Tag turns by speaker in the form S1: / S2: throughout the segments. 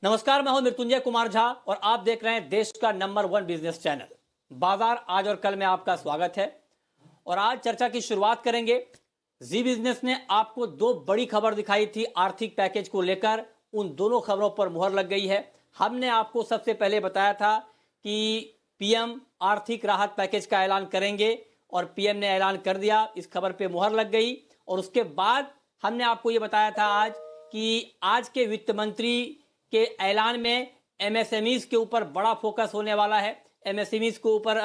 S1: नमस्कार, मैं हूं मृत्युंजय कुमार झा और आप देख रहे हैं देश का नंबर 1 बिजनेस चैनल बाजार आज और कल में आपका स्वागत है। और आज चर्चा की शुरुआत करेंगे। जी बिजनेस ने आपको दो बड़ी खबर दिखाई थी आर्थिक पैकेज को लेकर, उन दोनों खबरों पर मुहर लग गई है। हमने आपको सबसे पहले बताया था कि पीएम आर्थिक राहत पैकेज का ऐलान करेंगे और पीएम ने ऐलान कर दिया, इस खबर पे मुहर लग गई। और उसके बाद हमने आपको ये बताया था आज कि आज के वित्त मंत्री के ऐलान में एमएसएमईज के ऊपर बड़ा फोकस होने वाला है, एमएसएमईज के ऊपर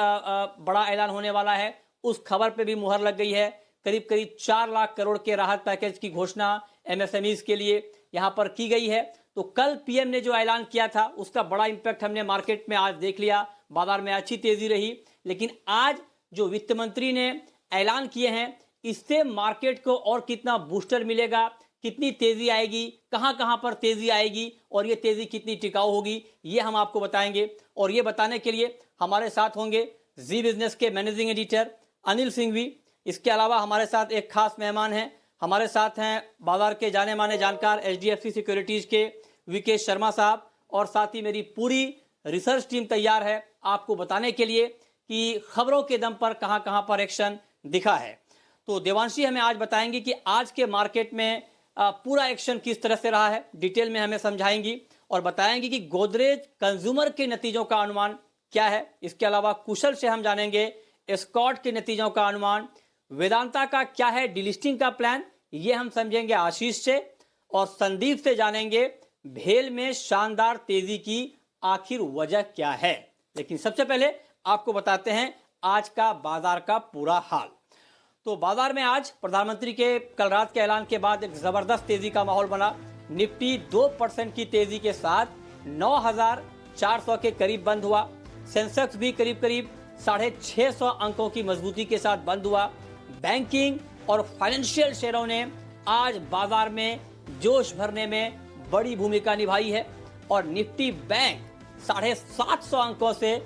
S1: बड़ा ऐलान होने वाला है। उस खबर पे भी मुहर लग गई है। करीब करीब 4 लाख करोड़ के राहत पैकेज की घोषणा एमएसएमईज के लिए यहां पर की गई है। तो कल पीएम ने जो ऐलान किया था उसका बड़ा इंपैक्ट हमने मार्केट में आज देख लिया, बाजार में अच्छी तेजी रही। लेकिन आज जो वित्त मंत्री ने ऐलान किए हैं, इससे मार्केट को और कितना बूस्टर मिलेगा, कितनी तेजी आएगी, कहां पर तेजी आएगी और ये तेजी कितनी टिकाऊ होगी, ये हम आपको बताएंगे। और ये बताने के लिए हमारे साथ होंगे जी बिजनेस के मैनेजिंग एडिटर अनिल सिंघवी। इसके अलावा हमारे साथ एक खास मेहमान हैं, हमारे साथ हैं बाजार के जाने माने जानकार एचडीएफसी सिक्योरिटीज के विकेश शर्मा साहब। और साथ ही मेरी पूरी रिसर्च टीम तैयार है आपको बताने के लिए कि खबरों के दम पर कहां पर एक्शन दिखा है। तो देवांशी हमें आज बताएंगे कि आज के मार्केट में पूरा एक्शन किस तरह से रहा है, डिटेल में हमें समझाएंगी और बताएंगी कि गोदरेज कंज्यूमर के नतीजों का अनुमान क्या है। इसके अलावा कुशल से हम जानेंगे एस्कॉर्ट के नतीजों का अनुमान, वेदांता का क्या है डिलिस्टिंग का प्लान, ये हम समझेंगे आशीष से। और संदीप से जानेंगे भेल में शानदार तेजी की आखिर वजह क्या है। लेकिन सबसे पहले आपको बताते हैं आज का बाजार का पूरा हाल। तो बाजार में आज प्रधानमंत्री के कल रात के ऐलान के बाद एक जबरदस्त तेजी का माहौल बना। निफ्टी 2% की तेजी के साथ 9,400 के करीब बंद हुआ। सेंसेक्स भी करीब 650 अंकों की मजबूती के साथ बंद हुआ। बैंकिंग और फाइनेंशियल शेयरों ने आज बाजार में जोश भरने में बड़ी भूमिका निभाई है और निफ्टी बैंक 750 अंकों से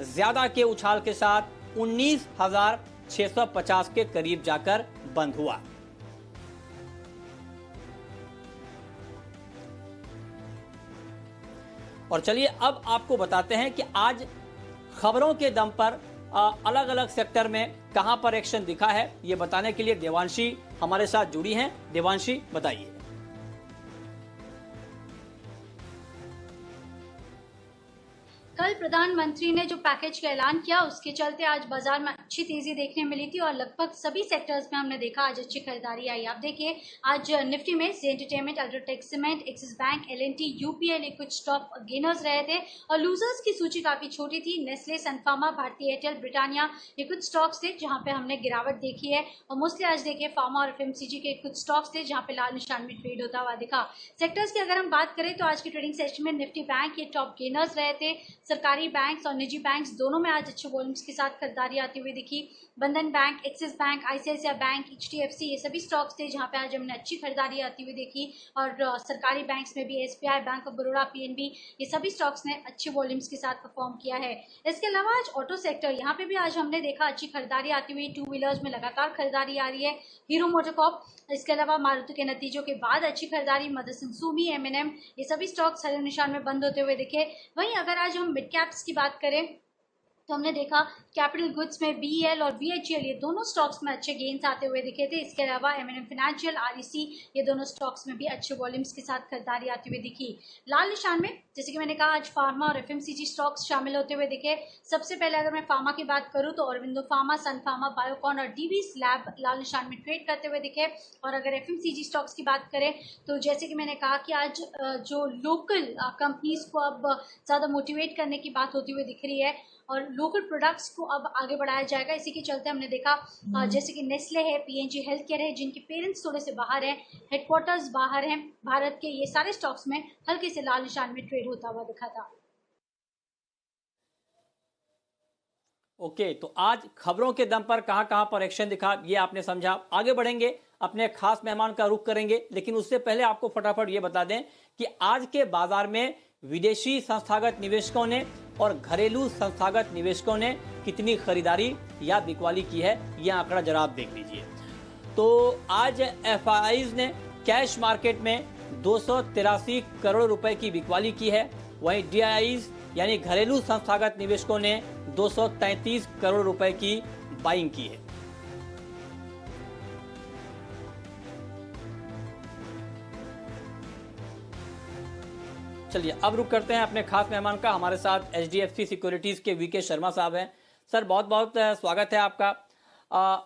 S1: ज्यादा के उछाल के साथ 19,650 के करीब जाकर बंद हुआ। और चलिए अब आपको बताते हैं कि आज खबरों के दम पर अलग अलग सेक्टर में कहां पर एक्शन दिखा है। ये बताने के लिए देवांशी हमारे साथ जुड़ी हैं। देवांशी बताइए।
S2: कल प्रधानमंत्री ने जो पैकेज का ऐलान किया उसके चलते आज बाजार में अच्छी तेजी देखने मिली थी और लगभग सभी सेक्टर्स में हमने देखा आज अच्छी खरीदारी आई। आप देखिए आज निफ्टी में Zee Entertainment, UltraTech Cement, Axis Bank, L and T, UPL कुछ टॉप गेनर्स रहे थे और लूजर्स की सूची काफी छोटी थी। नेस्ले, सनफार्मा, भारतीय एयरटेल, ब्रिटानिया, ये कुछ स्टॉक्स थे जहां पे हमने गिरावट देखी है। और मोस्टली आज देखिए फार्मा और एफएमसीजी के कुछ स्टॉक्स थे जहां पे लाल निशान में ट्रेड होता हुआ दिखा। सेक्टर्स की अगर हम बात करें तो आज की ट्रेडिंग सेशन में निफ्टी बैंक ये टॉप गेनर्स रहे थे। सरकारी बैंक्स और निजी बैंक्स दोनों में आज अच्छे वॉल्यूम्स के साथ खरीदारी आती हुई दिखी। बंधन bank, axis bank, ICICI bank, HDFC, ये सभी स्टॉक्स थे जहां पे आज हमने अच्छी खरीदारी आती हुई देखी। और सरकारी बैंक्स में भी SBI, bank of Baroda, PNB, ये सभी स्टॉक्स ने अच्छे वॉल्यूम्स के साथ परफॉर्म किया है। इसके अलावा आज ऑटो सेक्टर, यहाँ पे भी आज हमने देखा अच्छी खरीदारी आती हुई। 2 व्हीलर्स में लगातार खरीदारी आ रही है। हीरो मोटोकॉर्प, इसके अलावा मारुति के नतीजों के बाद अच्छी खरीदारी। मदरसन सूमी, एमएनएम, ये सभी स्टॉक्स हरे निशान में बंद होते हुए दिखे। वहीं अगर आज हम मिड कैप्स की बात करें तो हमने देखा कैपिटल गुड्स में बीईएल और वीएचईएल, ये दोनों स्टॉक्स में अच्छे गेन्स आते हुए दिखे थे। इसके अलावा एमएनएम फाइनेंशियल, आरईसी, ये दोनों स्टॉक्स में भी अच्छे वॉल्यूम्स के साथ खरीदारी आती हुई दिखी। लाल निशान में जैसे कि मैंने कहा आज फार्मा और एफएमसीजी स्टॉक्स शामिल होते हुए दिखे। सबसे पहले अगर मैं फार्मा की बात करूं तो अरविंदो फार्मा, सन फार्मा, बायोकॉन और डीवीस लैब लाल निशान में ट्रेड करते हुए दिखे। और अगर एफएमसीजी स्टॉक्स की बात करें तो जैसे कि मैंने कहा कि आज जो लोकल कंपनीज को अब ज्यादा मोटिवेट करने की बात होती हुई दिख रही है और लोकल प्रोडक्ट्स को अब आगे बढ़ाया जाएगा। इसी के चलते हमने देखा जैसे कि नेस्ले है, पीएनजी हेल्थ केयर है, जिनके पेरेंट्स थोड़े से बाहर हैं, हेडक्वार्टर्स बाहर हैं भारत के, ये सारे स्टॉक्स में हल्के से लाल निशान में ट्रेड होता हुआ दिखा था।
S1: ओके, तो आज खबरों के दम पर कहां पर एक्शन दिखा ये आपने समझा। आगे बढ़ेंगे, अपने खास मेहमान का रुख करेंगे, लेकिन उससे पहले आपको फटाफट ये बता दें कि आज के बाजार में विदेशी संस्थागत निवेशकों ने और घरेलू संस्थागत निवेशकों ने कितनी खरीदारी या बिकवाली की है, यह आंकड़ा जरा आप देख लीजिए। तो आज एफआईज ने कैश मार्केट में 283 करोड़ रुपए की बिकवाली की है। वहीं DIIs यानी घरेलू संस्थागत निवेशकों ने 233 करोड़ रुपए की बाइंग की है। चलिए अब रुक करते हैं अपने खास मेहमान का। हमारे साथ HDFC सिक्योरिटीज के VK शर्मा साहब हैं। सर बहुत बहुत स्वागत है आपका।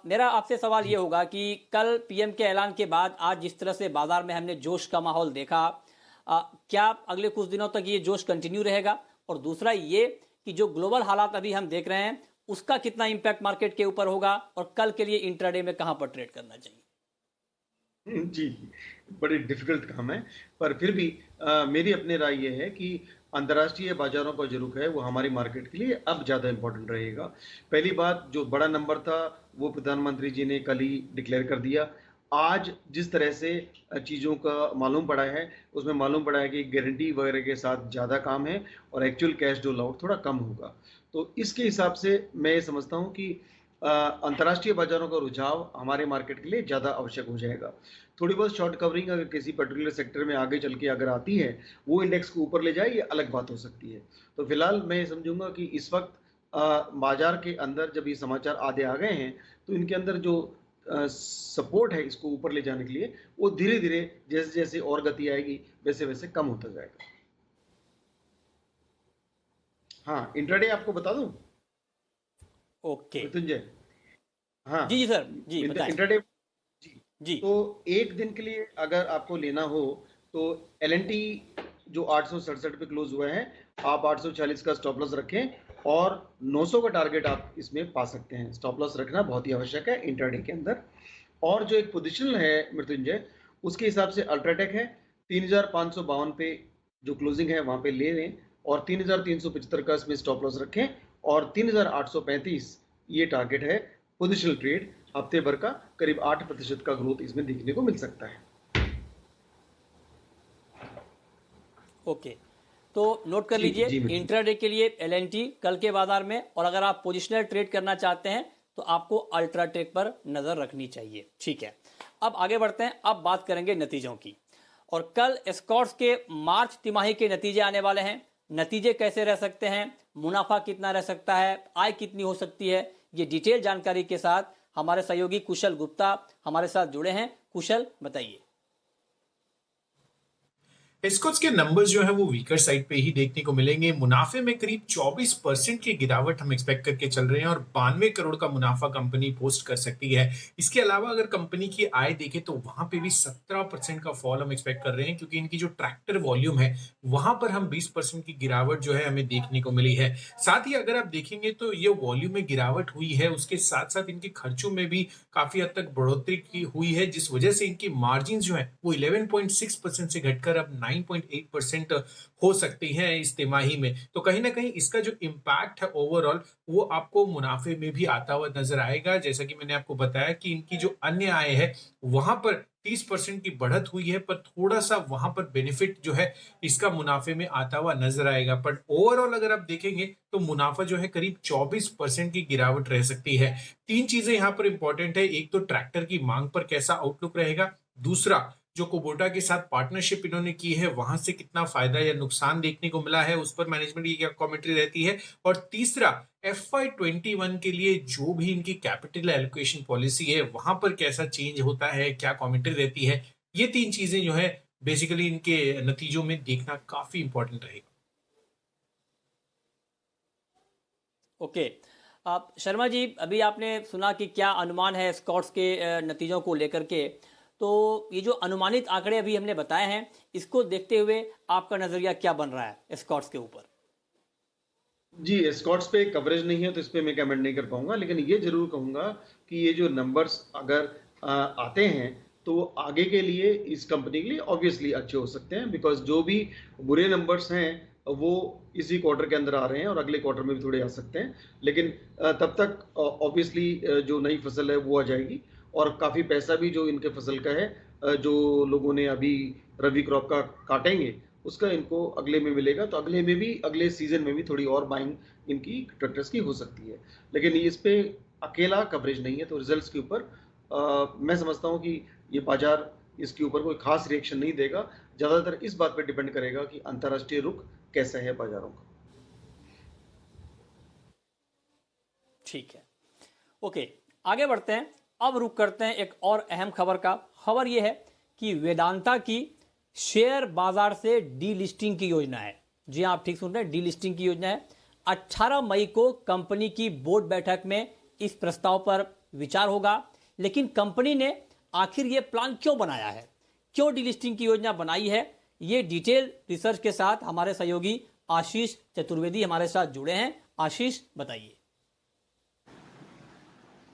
S1: मेरा आपसे सवाल ये होगा कि कल PM के ऐलान के बाद आज जिस तरह से बाजार में हमने जोश का माहौल देखा, क्या अगले कुछ दिनों तक ये जोश कंटिन्यू रहेगा? और दूसरा ये कि जो ग्लोबल हालात अभी हम देख रहे हैं उसका कितना इम्पैक्ट मार्केट के ऊपर होगा और कल के लिए इंट्राडे में कहां पर ट्रेड करना चाहिए?
S3: जी, बड़ी डिफिकल्ट काम है, पर फिर भी मेरी अपनी राय ये है कि अंतर्राष्ट्रीय बाजारों का जो रुख है वो हमारी मार्केट के लिए अब ज़्यादा इम्पोर्टेंट रहेगा। पहली बात, जो बड़ा नंबर था वो प्रधानमंत्री जी ने कल ही डिक्लेयर कर दिया। आज जिस तरह से चीज़ों का मालूम पड़ा है, उसमें मालूम पड़ा है कि गारंटी वगैरह के साथ ज़्यादा काम है और एक्चुअल कैश डोल आउट थोड़ा कम होगा। तो इसके हिसाब से मैं ये समझता हूँ कि अंतर्राष्ट्रीय बाजारों का रुझाव हमारे मार्केट के लिए ज़्यादा आवश्यक हो जाएगा। थोड़ी बहुत शॉर्ट कवरिंग अगर किसी पर्टिकुलर सेक्टर में आगे चल के अगर आती है, वो इंडेक्स को ऊपर ले जाए, ये अलग बात हो सकती है। तो फिलहाल मैं समझूंगा कि इस वक्त बाजार के अंदर जब ये समाचार आधे आ गए हैं, तो इनके अंदर जो सपोर्ट है इसको ऊपर ले जाने के लिए, वो धीरे धीरे जैसे जैसे और गति आएगी वैसे वैसे कम होता जाएगा। हाँ, इंट्राडे आपको बता दूं
S1: ओके
S3: मृत्युंजय? हाँ
S1: जी सर जी बताएं।
S3: इंट्राडे
S1: जी
S3: तो एक दिन के लिए अगर आपको लेना हो तो LNT जो 867 पे क्लोज हुआ है, आप 840 का स्टॉप लॉस रखें और 900 का टारगेट आप इसमें पा सकते हैं। स्टॉप लॉस रखना बहुत ही आवश्यक है इंट्राडे के अंदर। और जो एक पोजीशन है मृत्युंजय, उसके हिसाब से अल्ट्राटेक है 3552 पे जो क्लोजिंग है वहां पे ले लें और 3375 का इसमें स्टॉप लॉस रखें और 3835 ये टारगेट है। पोजिशनल ट्रेड हफ्ते भर का करीब 8% का ग्रोथ इसमें देखने को मिल सकता है।
S1: ओके, तो नोट कर लीजिए इंट्राडे के लिए LNT कल के बाजार में, और अगर आप पोजिशनल ट्रेड करना चाहते हैं तो आपको अल्ट्राटेक पर नजर रखनी चाहिए। ठीक है, अब आगे बढ़ते हैं। अब बात करेंगे नतीजों की। और कल एस्कॉर्ट्स के मार्च तिमाही के नतीजे आने वाले हैं। नतीजे कैसे रह सकते हैं, मुनाफा कितना रह सकता है, आय कितनी हो सकती है, ये डिटेल जानकारी के साथ हमारे सहयोगी कुशल गुप्ता हमारे साथ जुड़े हैं। कुशल बताइए।
S4: एस्कॉर्ट्स के नंबर्स जो है वो वीकर साइड पे ही देखने को मिलेंगे। मुनाफे में करीब 24% की गिरावट हम एक्सपेक्ट करके चल रहे हैं और 92 करोड़ का मुनाफा कंपनी पोस्ट कर सकती है। इसके अलावा अगर कंपनी की आय देखें तो वहां पे भी 17% का फॉल हम एक्सपेक्ट कर रहे हैं, क्योंकि इनकी जो ट्रैक्टर वॉल्यूम है वहां पर हम 20% की गिरावट जो है हमें देखने को मिली है। साथ ही अगर आप देखेंगे तो ये वॉल्यूम में गिरावट हुई है, उसके साथ साथ इनके खर्चों में भी काफी हद तक बढ़ोतरी की हुई है, जिस वजह से इनकी मार्जिन जो है वो 11.6% से घटकर अब 9.8% हो सकती है इस तिमाही में। तो कहीं ना कहीं इसका जो इम्पैक्ट है ओवरऑल वो आपको मुनाफे में भी आता हुआ नजर आएगा। जैसा कि मैंने आपको बताया कि इनकी जो अन्य आय है वहां पर 30% की बढ़त हुई है, पर थोड़ा सा वहां पर बेनिफिट जो है इसका मुनाफे में आता हुआ नजर आएगा। पर ओवरऑल अगर आप देखेंगे तो मुनाफा जो है करीब 24% की गिरावट रह सकती है। तीन चीजें यहाँ पर इंपॉर्टेंट है। एक तो ट्रैक्टर की मांग पर कैसा आउटलुक रहेगा, दूसरा जो कुबोटा के साथ पार्टनरशिप इन्होंने की है वहां से कितना फायदा या नुकसान देखने को मिला है, उस पर मैनेजमेंट की क्या कमेंट्री रहती है, और तीसरा FY21 के लिए जो भी इनकी कैपिटल एलोकेशन पॉलिसी है वहां पर कैसा चेंज होता है, क्या कमेंट्री रहती है। ये तीन चीजें जो है बेसिकली इनके नतीजों में देखना काफी इंपॉर्टेंट रहेगा।
S1: ओके, आप शर्मा जी अभी आपने सुना कि क्या अनुमान है एस्कॉर्ट्स के नतीजों को लेकर के, तो ये जो अनुमानित आंकड़े अभी हमने बताए हैं इसको देखते हुए आपका नजरिया क्या बन रहा है एस्कॉर्ट्स के ऊपर?
S3: जी, एस्कॉर्ट्स पे कवरेज नहीं है तो इस पे मैं कमेंट नहीं कर पाऊंगा, लेकिन ये जरूर कहूंगा कि ये जो नंबर्स अगर आते हैं तो आगे के लिए इस कंपनी के लिए ऑब्वियसली अच्छे हो सकते हैं, बिकॉज जो भी बुरे नंबर्स हैं वो इसी क्वार्टर के अंदर आ रहे हैं और अगले क्वार्टर में भी थोड़े आ सकते हैं, लेकिन तब तक ऑब्वियसली जो नई फसल है वो आ जाएगी और काफ़ी पैसा भी जो इनके फसल का है, जो लोगों ने अभी रबी क्रॉप का काटेंगे उसका इनको अगले में मिलेगा, तो अगले में भी अगले सीजन में भी थोड़ी और बाइंग इनकी ट्रैक्टर्स की हो सकती है, लेकिन इस पे अकेला कवरेज नहीं है। तो रिजल्ट्स के ऊपर मैं समझता हूँ कि ये बाजार इसके ऊपर कोई खास रिएक्शन नहीं देगा। ज़्यादातर इस बात पे डिपेंड करेगा कि अंतर्राष्ट्रीय रुख कैसा है बाजारों का।
S1: ठीक है, ओके, आगे बढ़ते हैं। अब रुक करते हैं एक और अहम खबर का। खबर यह है कि वेदांता की शेयर बाजार से डीलिस्टिंग की योजना है। जी हाँ, आप ठीक सुन रहे हैं, डीलिस्टिंग की योजना है। 18 मई को कंपनी की बोर्ड बैठक में इस प्रस्ताव पर विचार होगा। लेकिन कंपनी ने आखिर ये प्लान क्यों बनाया है, क्यों डीलिस्टिंग की योजना बनाई है, ये डिटेल रिसर्च के साथ हमारे सहयोगी आशीष चतुर्वेदी हमारे साथ जुड़े हैं। आशीष, बताइए।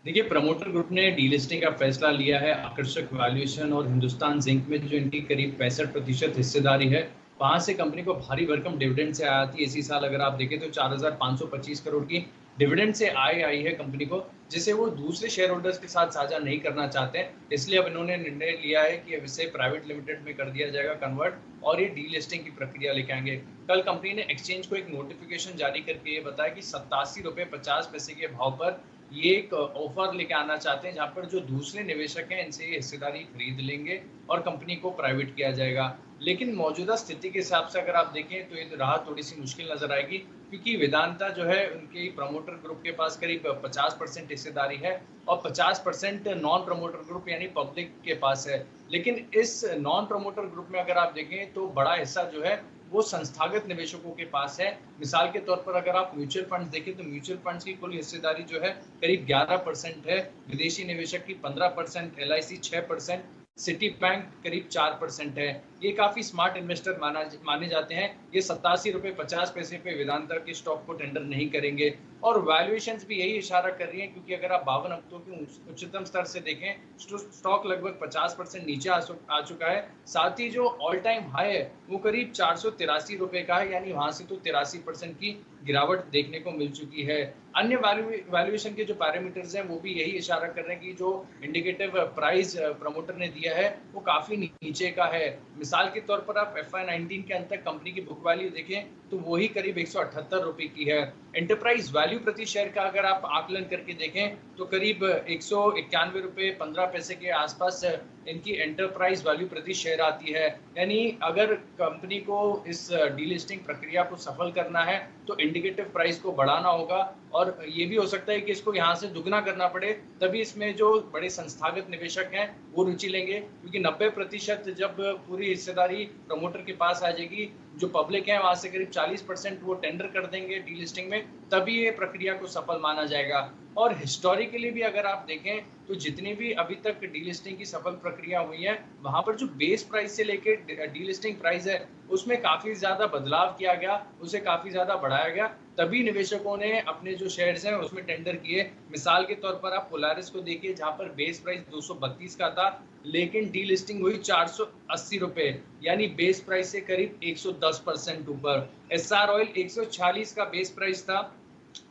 S5: देखिए, प्रमोटर ग्रुप ने डीलिस्टिंग का फैसला लिया है आकर्षक वैल्यूएशन और हिंदुस्तान जिंक में जो इनकी करीब 65% हिस्सेदारी है, वहां से कंपनी को भारी भरकम डिविडेंड से आती है। इसी साल अगर आप देखें तो 4,525 करोड़ की डिविडेंड से आय आई है कंपनी को, जिसे वो दूसरे शेयर होल्डर्स के साथ साझा नहीं करना चाहते हैं। इसलिए अब इन्होंने निर्णय लिया है कि अब इसे प्राइवेट लिमिटेड में कर दिया जाएगा कन्वर्ट, और ये डीलिस्टिंग की प्रक्रिया लेके आएंगे। कल कंपनी ने एक्सचेंज को एक नोटिफिकेशन जारी करके ये बताया कि 87.50 के भाव पर ये एक ऑफर लेके आना चाहते हैं, जहां पर जो दूसरे निवेशक हैं इनसे ये हिस्सेदारी खरीद लेंगे और कंपनी को प्राइवेट किया जाएगा। लेकिन मौजूदा स्थिति के हिसाब से अगर आप देखें तो ये राह थोड़ी सी मुश्किल नजर आएगी, क्योंकि वेदांता जो है उनके प्रमोटर ग्रुप के पास करीब 50% हिस्सेदारी है और 50% नॉन प्रमोटर ग्रुप यानी पब्लिक के पास है। लेकिन इस नॉन प्रमोटर ग्रुप में अगर आप देखें तो बड़ा हिस्सा जो है वो संस्थागत निवेशकों के पास है। मिसाल के तौर पर अगर आप म्यूचुअल फंड्स देखें तो म्यूचुअल फंड्स की कुल हिस्सेदारी जो है करीब 11% है, विदेशी निवेशक की 15%, LIC 6%, सिटी बैंक करीब 4% है। ये काफी स्मार्ट इन्वेस्टर माने जाते हैं। ये 87.50 पे वेदांता के स्टॉक को टेंडर नहीं करेंगे और वैल्यूएशंस भी यही इशारा कर रही हैं, क्योंकि अगर आप 52 हफ्तों के उच्चतम स्तर से देखें स्टॉक लगभग 50% नीचे आ चुका है। साथ ही जो ऑल टाइम हाई है वो करीब 483 रुपए का है, यानी वहां से तो 83% की गिरावट देखने को मिल चुकी है। अन्य वैल्यूएशन के जो पैरामीटर्स हैं वो भी यही इशारा कर रहे हैं कि जो इंडिकेटिव प्राइस प्रमोटर ने दिया है वो काफी नीचे का है। मिसाल के तौर पर आप FY19 के अंत तक कंपनी की बुक वैल्यू देखें तो वही करीब 178 रुपए की है। एंटरप्राइज वैल्यू प्रति शेयर का अगर आप आकलन करके देखें तो करीब 191 रुपए 15 पैसे के आसपास इनकी एंटरप्राइज वैल्यू प्रति शेयर आती है। यानी अगर कंपनी को इस डीलिस्टिंग प्रक्रिया को सफल करना है तो इंडिकेटिव प्राइस को बढ़ाना होगा, और ये भी हो सकता है कि इसको यहाँ से दुगना करना पड़े, तभी इसमें जो बड़े संस्थागत निवेशक हैं वो रुचि लेंगे, क्योंकि 90% जब पूरी हिस्सेदारी प्रमोटर के पास आ जाएगी, जो पब्लिक है वहां से करीब 40% वो टेंडर कर देंगे डीलिस्टिंग में, तभी ये प्रक्रिया को सफल माना जाएगा। और हिस्टोरिकली भी अगर आप देखें तो जितनी भी अभी तक डीलिस्टिंग की सफल प्रक्रिया हुई है वहां पर जो बेस प्राइस से लेके डीलिस्टिंग प्राइस है उसमें काफी ज्यादा बदलाव किया गया, उसे काफी ज्यादा बढ़ाया गया, तभी निवेशकों ने अपने जो शेयर्स हैं उसमें टेंडर किए। मिसाल के तौर पर आप पोलारिस को देखिए, जहां पर बेस प्राइस 232 का था लेकिन डीलिस्टिंग हुई 480 रुपए, यानी बेस प्राइस से करीब 110% ऊपर। SR ऑयल 146 का बेस प्राइस था,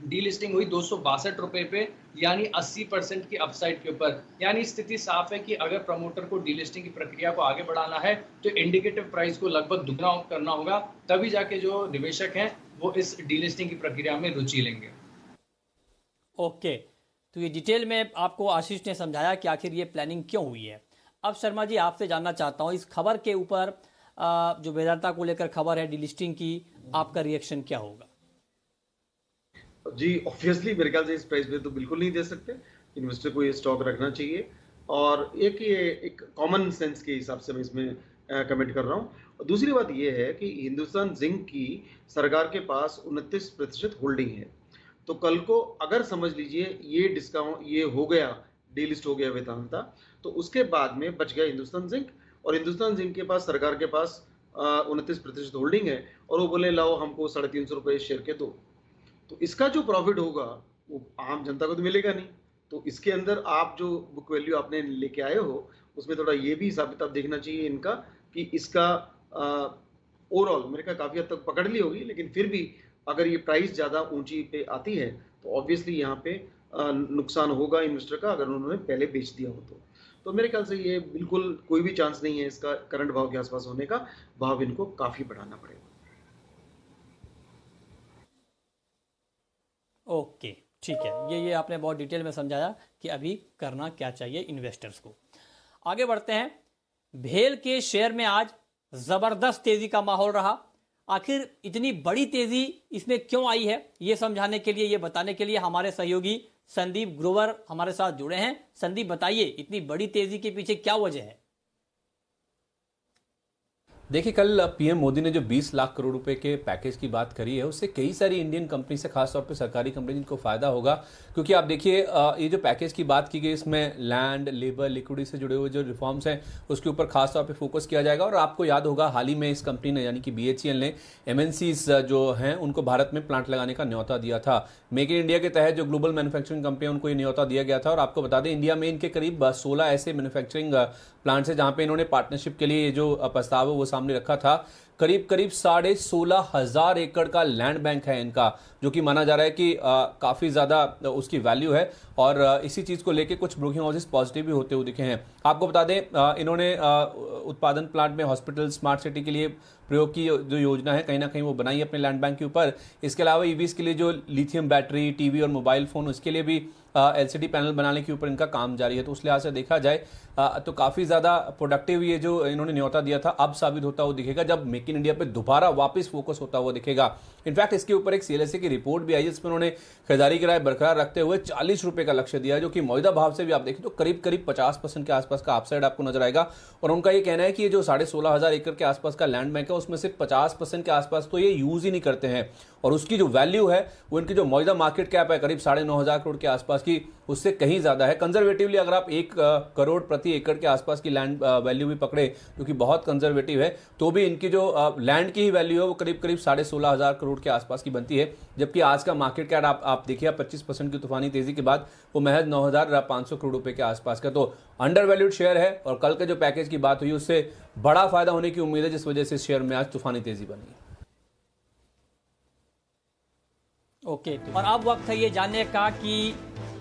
S5: डीलिस्टिंग हुई 262 रुपए पे, यानी 80% की अपसाइड के ऊपर। यानी स्थिति साफ है कि अगर प्रमोटर को डीलिस्टिंग की प्रक्रिया को आगे बढ़ाना है तो इंडिकेटिव प्राइस को लगभग दुगना करना होगा, तभी जाके जो निवेशक हैं वो इस डीलिस्टिंग की प्रक्रिया में रुचि लेंगे।
S1: ओके, तो ये डिटेल में आपको आशीष ने समझाया कि आखिर ये प्लानिंग क्यों हुई है। अब शर्मा जी, आपसे जानना चाहता हूँ इस खबर के ऊपर, जो वेदांता को लेकर खबर है डीलिस्टिंग की, आपका रिएक्शन क्या होगा?
S3: जी, ऑब्वियसली मेरे ख्याल से इस प्राइस पे तो बिल्कुल नहीं दे सकते। इन्वेस्टर को ये स्टॉक रखना चाहिए, और एक कॉमन सेंस के हिसाब से मैं इसमें कमेंट कर रहा हूँ। और दूसरी बात ये है कि हिंदुस्तान जिंक की सरकार के पास 29% होल्डिंग है। तो कल को अगर समझ लीजिए ये डिस्काउंट ये हो गया, डीलिस्ट हो गया वेदांता, तो उसके बाद में बच गया हिंदुस्तान जिंक, और हिंदुस्तान जिंक के पास सरकार के पास 29% होल्डिंग है, और वो बोले लाओ हमको 350 रुपये शेयर के दो, तो इसका जो प्रॉफिट होगा वो आम जनता को तो मिलेगा नहीं। तो इसके अंदर आप जो बुक वैल्यू आपने लेके आए हो उसमें थोड़ा ये भी हिसाब किताब देखना चाहिए इनका, कि इसका ओवरऑल मेरे ख्याल काफी हद तक पकड़ ली होगी, लेकिन फिर भी अगर ये प्राइस ज्यादा ऊंची पे आती है तो ऑब्वियसली यहाँ पे नुकसान होगा इन्वेस्टर का, अगर उन्होंने पहले बेच दिया हो तो मेरे ख्याल से ये बिल्कुल कोई भी चांस नहीं है इसका करंट भाव के आसपास होने का। भाव इनको काफी बढ़ाना पड़ेगा।
S1: ओके, ठीक है, ये आपने बहुत डिटेल में समझाया कि अभी करना क्या चाहिए इन्वेस्टर्स को। आगे बढ़ते हैं। भेल के शेयर में आज जबरदस्त तेजी का माहौल रहा। आखिर इतनी बड़ी तेजी इसमें क्यों आई है, ये समझाने के लिए, ये बताने के लिए हमारे सहयोगी संदीप ग्रोवर हमारे साथ जुड़े हैं। संदीप, बताइए इतनी बड़ी तेजी के पीछे क्या वजह है?
S6: देखिए, कल पीएम मोदी ने जो 20 लाख करोड़ रुपए के पैकेज की बात करी है, उससे कई सारी इंडियन कंपनी से, खासतौर पे सरकारी कंपनी, जिनको फायदा होगा। क्योंकि आप देखिए, ये जो पैकेज की बात की गई, इसमें लैंड, लेबर, लिक्विडिटी से जुड़े हुए जो रिफॉर्म्स हैं उसके ऊपर खासतौर पे फोकस किया जाएगा। और आपको याद होगा, हाल ही में इस कंपनी ने, यानी कि BHEL ने MNCs जो हैं उनको भारत में प्लांट लगाने का न्योता दिया था। मेक इन इंडिया के तहत जो ग्लोबल मैन्युफैक्चरिंग कंपनी है उनको ये न्योता दिया गया था। और आपको बता दें, इंडिया में इनके करीब 16 ऐसे मैन्युफैक्चरिंग प्लांट्स है जहां पे इन्होंने पार्टनरशिप के लिए जो प्रस्ताव है वो सामने रखा था। करीब 16,500 एकड़ का लैंड बैंक है इनका, जो कि माना जा रहा है कि काफ़ी ज़्यादा उसकी वैल्यू है। और इसी चीज़ को लेके कुछ ब्रोकिंग हाउसेस पॉजिटिव भी होते हुए दिखे हैं। आपको बता दें, इन्होंने उत्पादन प्लांट में हॉस्पिटल, स्मार्ट सिटी के लिए प्रयोग की जो योजना है, कहीं ना कहीं वो बनाई है अपने लैंड बैंक के ऊपर। इसके अलावा EVs के लिए जो लिथियम बैटरी, टीवी और मोबाइल फ़ोन, उसके लिए भी LCD पैनल बनाने के ऊपर इनका काम जारी है। तो उस लिहाज से देखा जाए तो काफ़ी ज़्यादा प्रोडक्टिव ये जो इन्होंने न्योता दिया था अब साबित होता हुआ दिखेगा, जब मेक इन इंडिया पे दोबारा वापस फोकस होता हुआ दिखेगा। इनफैक्ट इसके ऊपर एक CLSA की रिपोर्ट भी आई है, जिसमें उन्होंने खरीदारी की राय बरकरार रखते हुए 40 रुपये का लक्ष्य दिया है, जो कि मौजूदा भाव से भी आप देखें तो करीब 50% के आसपास का अपसाइड आपको नजर आएगा। और उनका ये कहना है कि ये जो 16,500 एकड़ के आसपास का लैंड बैंक है, उसमें से 50% के आसपास तो ये यूज ही नहीं करते हैं। और उसकी जो वैल्यू है वो इनकी जो मौजूदा मार्केट कैप है करीब 9,500 करोड़ के आसपास की, उससे कहीं ज्यादा है। कंजर्वेटिवली अगर आप 1 करोड़ प्रति एकड़ के आसपास की लैंड वैल्यू भी पकड़े, जो कि बहुत कंजर्वेटिव है, तो भी इनकी जो लैंड की ही वैल्यू है वो करीब 16,500 करोड़ के आसपास की बनती है। जबकि आज का मार्केट कैप आप देखिए, 25% की तूफानी तेजी के बाद वो महज 9,500 करोड़ रुपए के आसपास का तो अंडर वैल्यूड शेयर है। और कल के जो पैकेज की बात हुई उससे बड़ा फायदा होने की उम्मीद है, जिस वजह से शेयर में आज तूफानी तेजी बनी।
S1: ओके, और अब वक्त है ये जानने का कि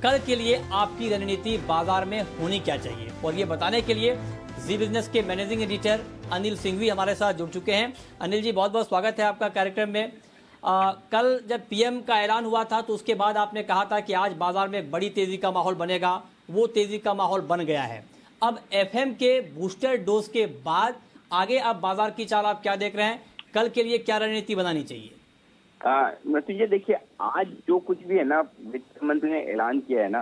S1: कल के लिए आपकी रणनीति बाजार में होनी क्या चाहिए। और ये बताने के लिए जी बिजनेस के मैनेजिंग एडिटर अनिल सिंघवी हमारे साथ जुड़ चुके हैं। अनिल जी, बहुत बहुत स्वागत है आपका कार्यक्रम में। कल जब पीएम का ऐलान हुआ था तो उसके बाद आपने कहा था कि आज बाजार में बड़ी तेजी का माहौल बनेगा, वो तेजी का माहौल बन गया है। अब FM के बूस्टर डोज के बाद आगे अब बाजार की चाल आप क्या देख रहे हैं? कल के लिए क्या रणनीति बनानी चाहिए?
S7: नतीजे देखिए, आज जो कुछ भी है ना, वित्त मंत्री ने ऐलान किया है ना,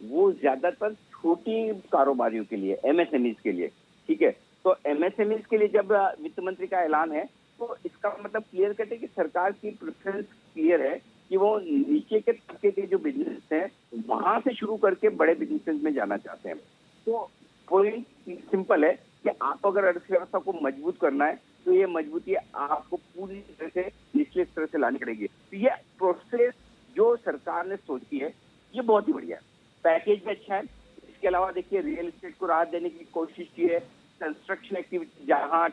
S7: वो ज्यादातर छोटी कारोबारियों के लिए, MSMEs के लिए, ठीक है। तो MSMEs के लिए जब वित्त मंत्री का ऐलान है तो इसका मतलब क्लियर कट है कि सरकार की प्रेफरेंस क्लियर है कि वो नीचे के तबके के जो बिजनेस हैं वहां से शुरू करके बड़े बिजनेस में जाना चाहते हैं। तो पॉइंट सिंपल है कि आप अगर अर्थव्यवस्था को मजबूत करना है तो ये मजबूती आपको पूरी तरह से निचले स्तर से लानी पड़ेगी। तो ये प्रोसेस जो सरकार ने सोची है ये बहुत ही बढ़िया है। पैकेज भी अच्छा है। इसके अलावा देखिए, रियल एस्टेट को राहत देने की कोशिश की है, कंस्ट्रक्शन एक्टिविटी जहां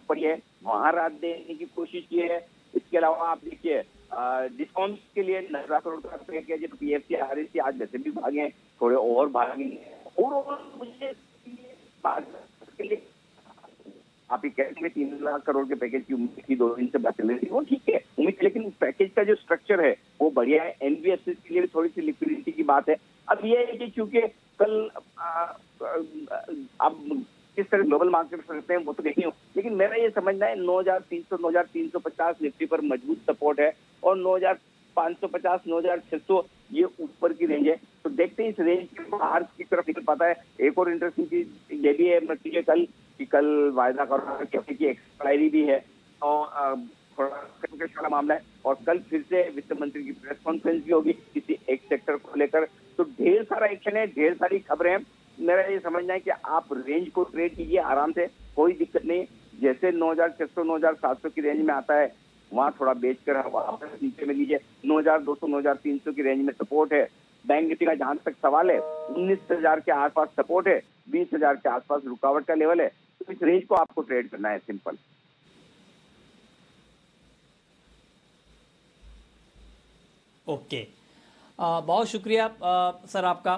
S7: पड़ी है वहां राहत देने की कोशिश की है। इसके अलावा आप देखिए, डिस्काउंट के लिए 9,000 करोड़ का पैकेज, PFC, RSC आज वैसे भी भागे, थोड़े और भागेंगे। और मुझे के लिए आप ये कहते हैं 3 लाख करोड़ के पैकेज की उम्मीद थी, 2 दिन से बात चल रही थी, वो ठीक है उम्मीद, लेकिन पैकेज का जो स्ट्रक्चर है वो बढ़िया है। NBFC के लिए भी थोड़ी सी लिक्विडिटी की बात है। अब ये है कि चूंकि कल अब किस तरह ग्लोबल मार्केट करते हैं वो तो नहीं हो, लेकिन मेरा ये समझना है 9,300, 9,350 निफ्टी पर मजबूत सपोर्ट है और 9,550, 9,600 ये ऊपर की रेंज है। तो देखते हैं इस रेंज के बाहर की तरफ निकल पाता है। एक और इंटरेस्टिंग चीज ये भी है नतीजे कल वायदा करोड़ कैफे की एक्सपायरी भी है और थोड़ा मामला है। और कल फिर से वित्त मंत्री की प्रेस कॉन्फ्रेंस भी होगी किसी एक सेक्टर को लेकर। तो ढेर सारा एक्शन है, ढेर सारी खबरें हैं। मेरा ये समझना है कि आप रेंज को ट्रेड कीजिए आराम से, कोई दिक्कत नहीं। जैसे 9,600, 9,700 की रेंज में आता है वहां थोड़ा बेचकर वापस नीचे में लीजिए। 9,200, 9,300 की रेंज में सपोर्ट है। बैंक निफ्टी का जहां तक सवाल है 19,000 के आसपास सपोर्ट है, 20,000 के आसपास रुकावट का लेवल है। तो इस रेंज को आपको ट्रेड करना है, सिंपल।
S1: ओके, बहुत शुक्रिया सर आपका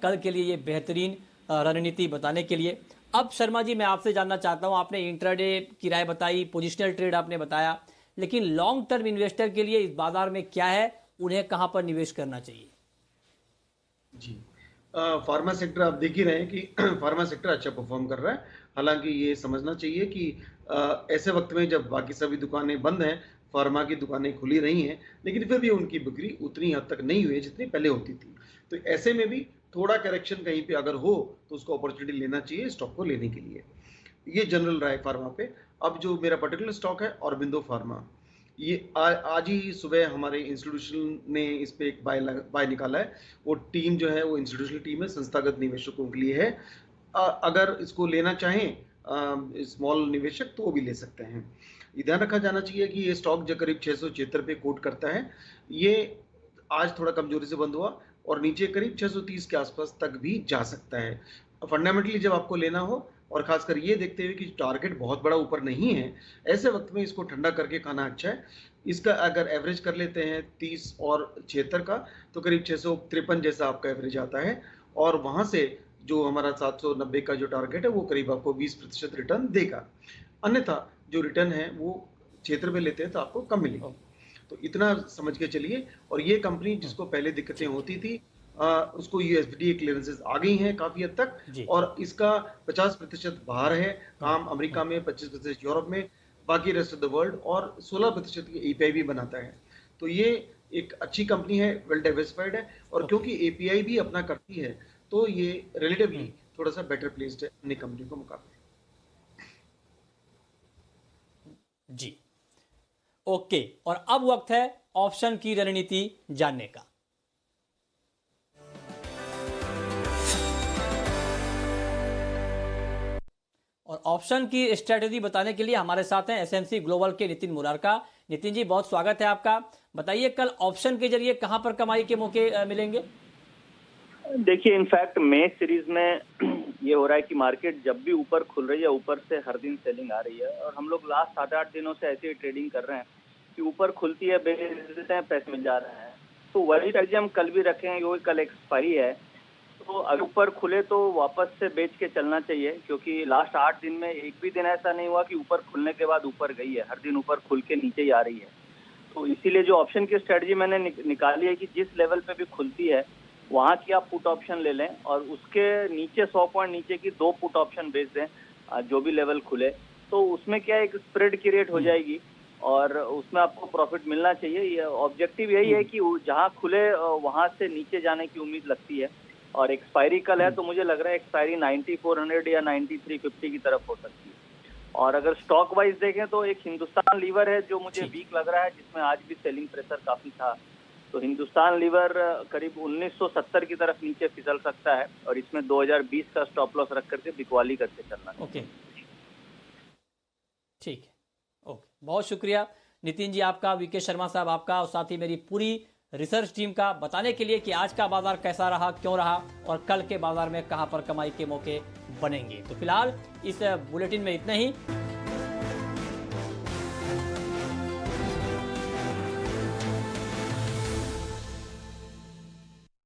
S1: कल के लिए ये बेहतरीन रणनीति बताने के लिए। अब शर्मा जी, मैं आपसे जानना चाहता हूं, आपने इंट्राडे की राय बताई, पोजिशनल ट्रेड आपने बताया, लेकिन लॉन्ग टर्म इन्वेस्टर के लिए इस बाजार में क्या है, उन्हें कहां पर निवेश करना चाहिए?
S3: जी, फार्मा सेक्टर आप देख ही रहे हैं कि फार्मा सेक्टर अच्छा परफॉर्म कर रहा है। हालांकि ये समझना चाहिए कि ऐसे वक्त में जब बाकी सभी दुकानें बंद हैं, फार्मा की दुकानें खुली रही हैं, लेकिन फिर भी उनकी बिक्री उतनी हद तक नहीं हुई है जितनी पहले होती थी। तो ऐसे में भी थोड़ा करेक्शन कहीं पे अगर हो तो उसको अपॉर्चुनिटी लेना चाहिए स्टॉक को लेने के लिए। ये जनरल राय फार्मा पे। अब जो मेरा पर्टिकुलर स्टॉक है ऑरबिंदो फार्मा, ये आज ही सुबह हमारे इंस्टीट्यूशन ने इस पे एक बाय निकाला है। वो टीम जो है वो इंस्टीट्यूशनल टीम है, संस्थागत निवेशकों के लिए है। अगर इसको लेना चाहें स्मॉल निवेशक तो वो भी ले सकते हैं। ये ध्यान रखा जाना चाहिए कि ये स्टॉक जो करीब 676 पे कोट करता है, ये आज थोड़ा कमजोरी से बंद हुआ और नीचे करीब 630 के आसपास तक भी जा सकता है। फंडामेंटली जब आपको लेना हो और खासकर ये देखते हुए कि टारगेट बहुत बड़ा ऊपर नहीं है, ऐसे वक्त में इसको ठंडा करके खाना अच्छा है। इसका अगर एवरेज कर लेते हैं 30 और 76 का तो करीब 653 जैसा आपका एवरेज आता है, और वहां से जो हमारा 790 का जो टारगेट है वो करीब आपको 20% रिटर्न देगा। अन्यथा जो रिटर्न है वो क्षेत्र में लेते हैं तो आपको कम मिलेगी। तो इतना समझ के चलिए। और ये कंपनी जिसको पहले दिक्कतें होती थी उसको यूएसडीए क्लियरेंसेस आ गई हैं काफी हद तक, और इसका 50% बाहर है काम अमेरिका में, 25% यूरोप में, बाकी रेस्ट ऑफ द वर्ल्ड, और 16% की एपीआई भी बनाता है। तो ये एक अच्छी कंपनी है, वेल डाइवर्सिफाइड है, और क्योंकि एपीआई भी अपना करती है तो ये रिलेटिवली थोड़ा सा बेटर प्लेस्ड है अन्य कंपनी को मुकाबले।
S1: जी ओके, और अब वक्त है ऑप्शन की रणनीति जानने का। और ऑप्शन की स्ट्रेटेजी बताने के लिए हमारे साथ हैं एसएमसी ग्लोबल के नितिन मुरारका। नितिन जी, बहुत स्वागत है आपका। बताइए कल ऑप्शन के जरिए कहां पर कमाई के मौके मिलेंगे?
S8: देखिए, इनफैक्ट मे सीरीज में ये हो रहा है कि मार्केट जब भी ऊपर खुल रही है, ऊपर से हर दिन सेलिंग आ रही है, और हम लोग लास्ट 7-8 दिनों से ऐसे ही ट्रेडिंग कर रहे हैं कि ऊपर खुलती है, बेच देते हैं, पैसे मिल जा रहे हैं। तो वही स्ट्रेटजी हम कल भी रखें, वो कल एक्सपायरी है, तो अगर ऊपर खुले तो वापस से बेच के चलना चाहिए, क्योंकि लास्ट 8 दिन में एक भी दिन ऐसा नहीं हुआ कि ऊपर खुलने के बाद ऊपर गई है, हर दिन ऊपर खुल के नीचे ही आ रही है। तो इसीलिए जो ऑप्शन की स्ट्रेटजी मैंने निकाली है कि जिस लेवल पे भी खुलती है वहां की आप पुट ऑप्शन ले लें, और उसके नीचे 100 पॉइंट नीचे की 2 पुट ऑप्शन बेच दें जो भी लेवल खुले। तो उसमें क्या एक स्प्रेड क्रिएट हो जाएगी और उसमें आपको प्रॉफिट मिलना चाहिए। ये ऑब्जेक्टिव यही है कि जहां खुले वहां से नीचे जाने की उम्मीद लगती है, और एक्सपायरी कल है तो मुझे लग रहा है एक्सपायरी 9400 या 9350 की तरफ हो सकती है। और अगर स्टॉक वाइज देखें तो एक हिंदुस्तान लीवर है जो मुझे वीक लग रहा है, जिसमें आज भी सेलिंग प्रेशर काफी था। तो हिंदुस्तान लीवर करीब 1970 की तरफ नीचे फिसल सकता है, और इसमें 2020 का स्टॉप लॉस रख करके बिकवाली करके चलना।
S1: ओके, ठीक है, ओके, बहुत शुक्रिया नितिन जी आपका, वीके शर्मा साहब आपका, और साथ ही मेरी पूरी रिसर्च टीम का बताने के लिए कि आज का बाजार कैसा रहा, क्यों रहा, और कल के बाजार में कहां पर कमाई के मौके बनेंगे। तो फिलहाल इस बुलेटिन में इतना ही।